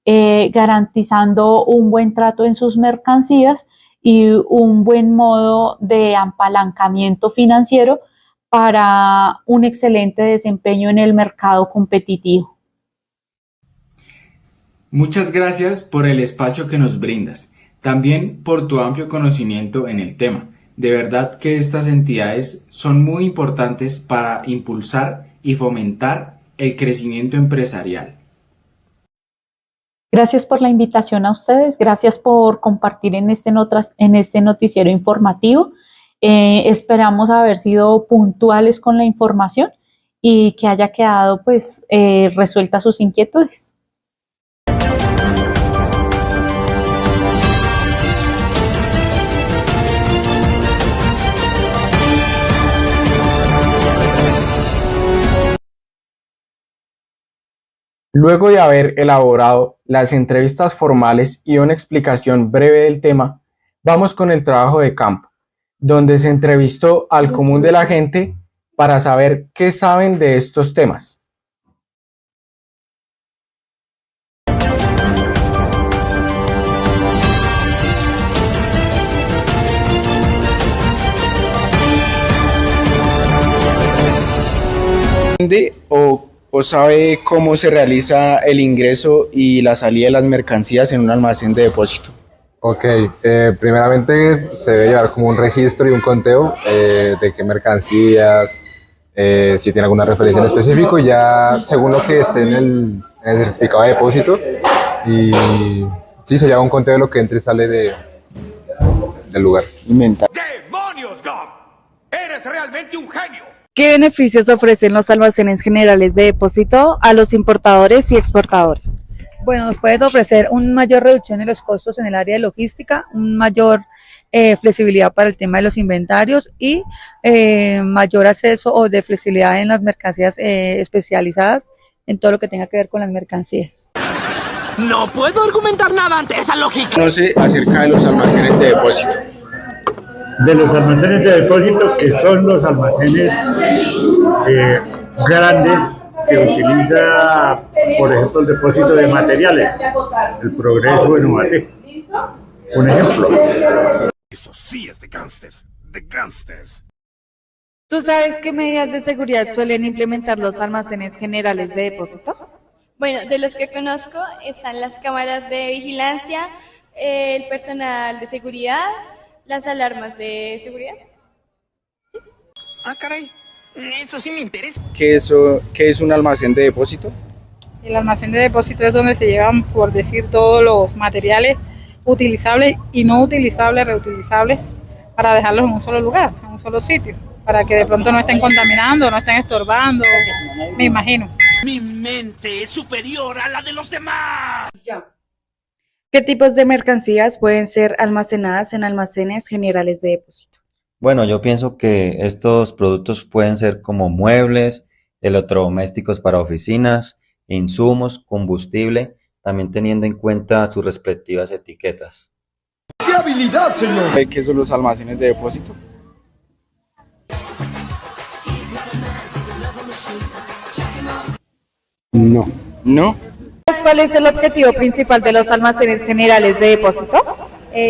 garantizando un buen trato en sus mercancías y un buen modo de apalancamiento financiero para un excelente desempeño en el mercado competitivo. Muchas gracias por el espacio que nos brindas, también por tu amplio conocimiento en el tema. De verdad que estas entidades son muy importantes para impulsar y fomentar el crecimiento empresarial. Gracias por la invitación a ustedes, gracias por compartir en este noticiero informativo. Esperamos haber sido puntuales con la información y que haya quedado resueltas sus inquietudes. Luego de haber elaborado las entrevistas formales y una explicación breve del tema, vamos con el trabajo de campo, donde se entrevistó al común de la gente para saber qué saben de estos temas. ¿O sabe cómo se realiza el ingreso y la salida de las mercancías en un almacén de depósito? Ok, primeramente se debe llevar como un registro y un conteo de qué mercancías, si tiene alguna referencia en específico, y ya según lo que esté en el certificado de depósito, y sí, se lleva un conteo de lo que entra y sale del lugar. ¡Demonios, Gum! ¡Eres realmente un genio! ¿Qué beneficios ofrecen los almacenes generales de depósito a los importadores y exportadores? Bueno, nos puede ofrecer una mayor reducción de los costos en el área de logística, un mayor flexibilidad para el tema de los inventarios y mayor acceso o de flexibilidad en las mercancías especializadas en todo lo que tenga que ver con las mercancías. No puedo argumentar nada ante esa lógica. No sé acerca de los almacenes de depósito. De los almacenes de depósito, que son los almacenes grandes que utiliza, por ejemplo, el depósito de materiales, el Progreso en Ubaté. Un ejemplo. Eso sí es de gángsters, de gángsters. ¿Tú sabes qué medidas de seguridad suelen implementar los almacenes generales de depósito? Bueno, de los que conozco están las cámaras de vigilancia, el personal de seguridad, las alarmas de seguridad. Ah, caray, eso sí me interesa. ¿Qué es un almacén de depósito? El almacén de depósito es donde se llevan, por decir, todos los materiales utilizables y no utilizables, reutilizables, para dejarlos en un solo lugar, en un solo sitio, para que de pronto no estén contaminando, no estén estorbando, me imagino. Mi mente es superior a la de los demás. ¿Qué tipos de mercancías pueden ser almacenadas en almacenes generales de depósito? Bueno, yo pienso que estos productos pueden ser como muebles, electrodomésticos para oficinas, insumos, combustible, también teniendo en cuenta sus respectivas etiquetas. ¡Qué habilidad, señor! ¿Qué son los almacenes de depósito? No. ¿No? ¿Cuál es el objetivo principal de los almacenes generales de depósito?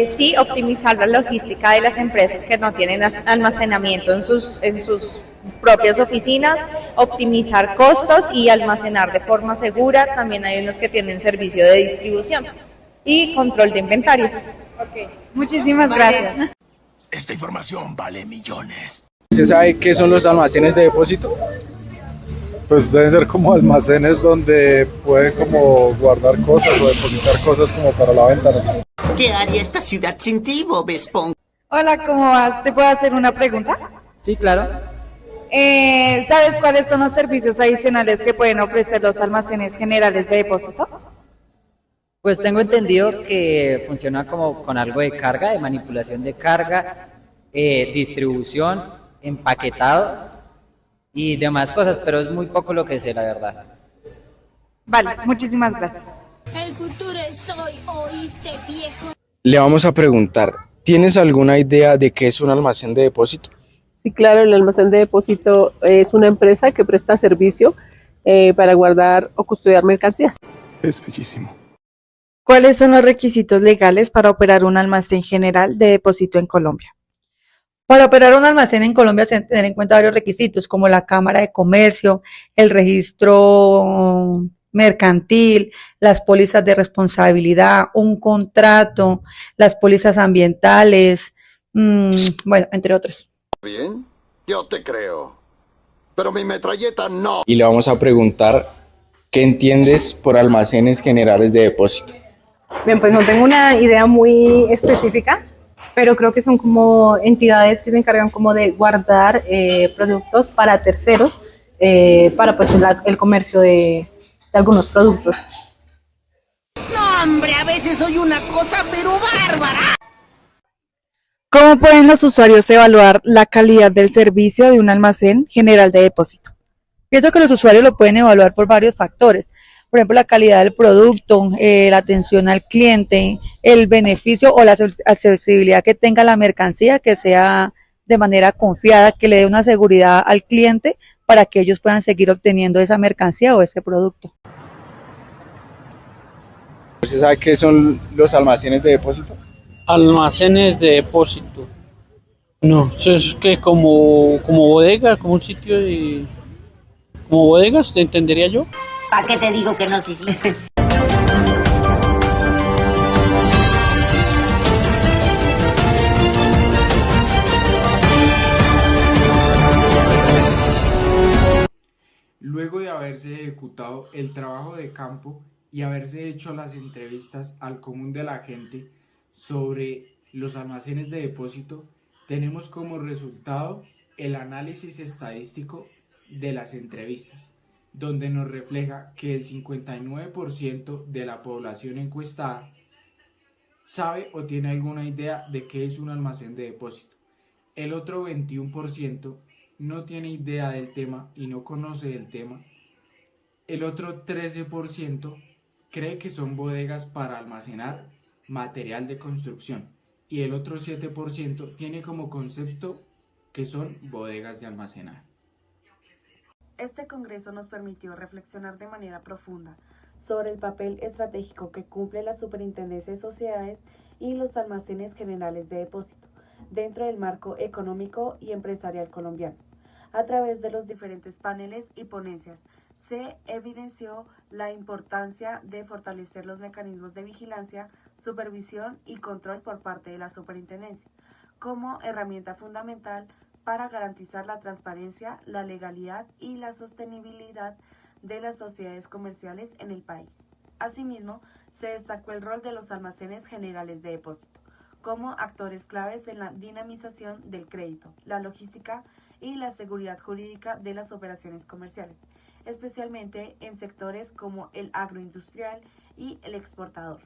Sí, optimizar la logística de las empresas que no tienen almacenamiento en sus propias oficinas, optimizar costos y almacenar de forma segura. También hay unos que tienen servicio de distribución y control de inventarios. Muchísimas gracias. Esta información vale millones. ¿Usted sabe qué son los almacenes de depósito? Pues deben ser como almacenes donde puede como guardar cosas o depositar cosas como para la venta, no sé. ¿Qué haría esta ciudad sin ti, Bob Esponja? Hola, ¿cómo vas? ¿Te puedo hacer una pregunta? Sí, claro. ¿Sabes cuáles son los servicios adicionales que pueden ofrecer los almacenes generales de depósito? Pues tengo entendido que funciona como con algo de carga, de manipulación de carga, distribución, empaquetado y demás cosas, pero es muy poco lo que sé, la verdad. Vale, muchísimas gracias. El futuro es hoy, ¿oíste, viejo? Le vamos a preguntar, ¿tienes alguna idea de qué es un almacén de depósito? Sí, claro, el almacén de depósito es una empresa que presta servicio para guardar o custodiar mercancías. Es bellísimo. ¿Cuáles son los requisitos legales para operar un almacén general de depósito en Colombia? Para operar un almacén en Colombia se deben tener en cuenta varios requisitos, como la Cámara de Comercio, el registro mercantil, las pólizas de responsabilidad, un contrato, las pólizas ambientales, bueno, entre otros. Bien, yo te creo. Pero mi metralleta no. Y le vamos a preguntar, ¿qué entiendes por almacenes generales de depósito? Bien, pues no tengo una idea muy específica, pero creo que son como entidades que se encargan como de guardar productos para terceros, para pues el comercio de algunos productos. No, hombre, a veces soy una cosa pero bárbara. ¿Cómo pueden los usuarios evaluar la calidad del servicio de un almacén general de depósito? Pienso que los usuarios lo pueden evaluar por varios factores. Por ejemplo, la calidad del producto, la atención al cliente, el beneficio o la accesibilidad que tenga la mercancía, que sea de manera confiada, que le dé una seguridad al cliente para que ellos puedan seguir obteniendo esa mercancía o ese producto. ¿Usted sabe qué son los almacenes de depósito? Almacenes de depósito. No, eso es que como bodega, como un sitio de... como bodegas, ¿te entendería yo? ¿Para qué te digo que no, sí? Luego de haberse ejecutado el trabajo de campo y haberse hecho las entrevistas al común de la gente sobre los almacenes de depósito, tenemos como resultado el análisis estadístico de las entrevistas, donde nos refleja que el 59% de la población encuestada sabe o tiene alguna idea de qué es un almacén de depósito. El otro 21% no tiene idea del tema y no conoce del tema. El otro 13% cree que son bodegas para almacenar material de construcción y el otro 7% tiene como concepto que son bodegas de almacenar. Este congreso nos permitió reflexionar de manera profunda sobre el papel estratégico que cumple la Superintendencia de Sociedades y los almacenes generales de depósito dentro del marco económico y empresarial colombiano. A través de los diferentes paneles y ponencias se evidenció la importancia de fortalecer los mecanismos de vigilancia, supervisión y control por parte de la Superintendencia como herramienta fundamental para garantizar la transparencia, la legalidad y la sostenibilidad de las sociedades comerciales en el país. Asimismo, se destacó el rol de los almacenes generales de depósito como actores claves en la dinamización del crédito, la logística y la seguridad jurídica de las operaciones comerciales, especialmente en sectores como el agroindustrial y el exportador.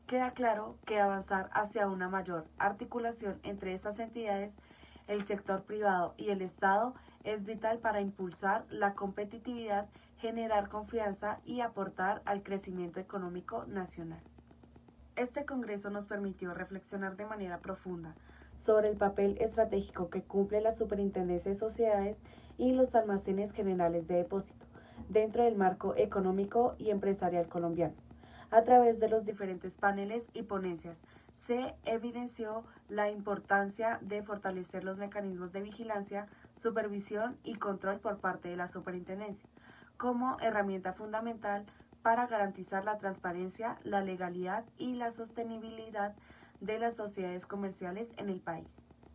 Queda claro que avanzar hacia una mayor articulación entre estas entidades, el sector privado y el Estado es vital para impulsar la competitividad, generar confianza y aportar al crecimiento económico nacional. Este congreso nos permitió reflexionar de manera profunda sobre el papel estratégico que cumple la Superintendencia de Sociedades y los almacenes generales de depósito dentro del marco económico y empresarial colombiano. A través de los diferentes paneles y ponencias se evidenció la importancia de fortalecer los mecanismos de vigilancia, supervisión y control por parte de la Superintendencia como herramienta fundamental para garantizar la transparencia, la legalidad y la sostenibilidad de las sociedades comerciales en el país.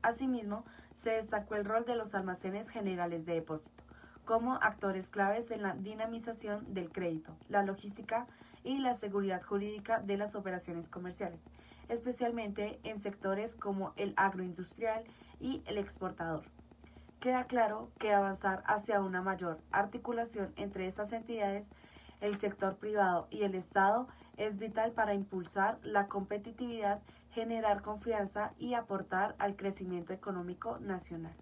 Asimismo, se destacó el rol de los almacenes generales de depósito como actores claves en la dinamización del crédito, la logística y la seguridad jurídica de las operaciones comerciales, especialmente en sectores como el agroindustrial y el exportador. Queda claro que avanzar hacia una mayor articulación entre estas entidades, el sector privado y el Estado, es vital para impulsar la competitividad, generar confianza y aportar al crecimiento económico nacional.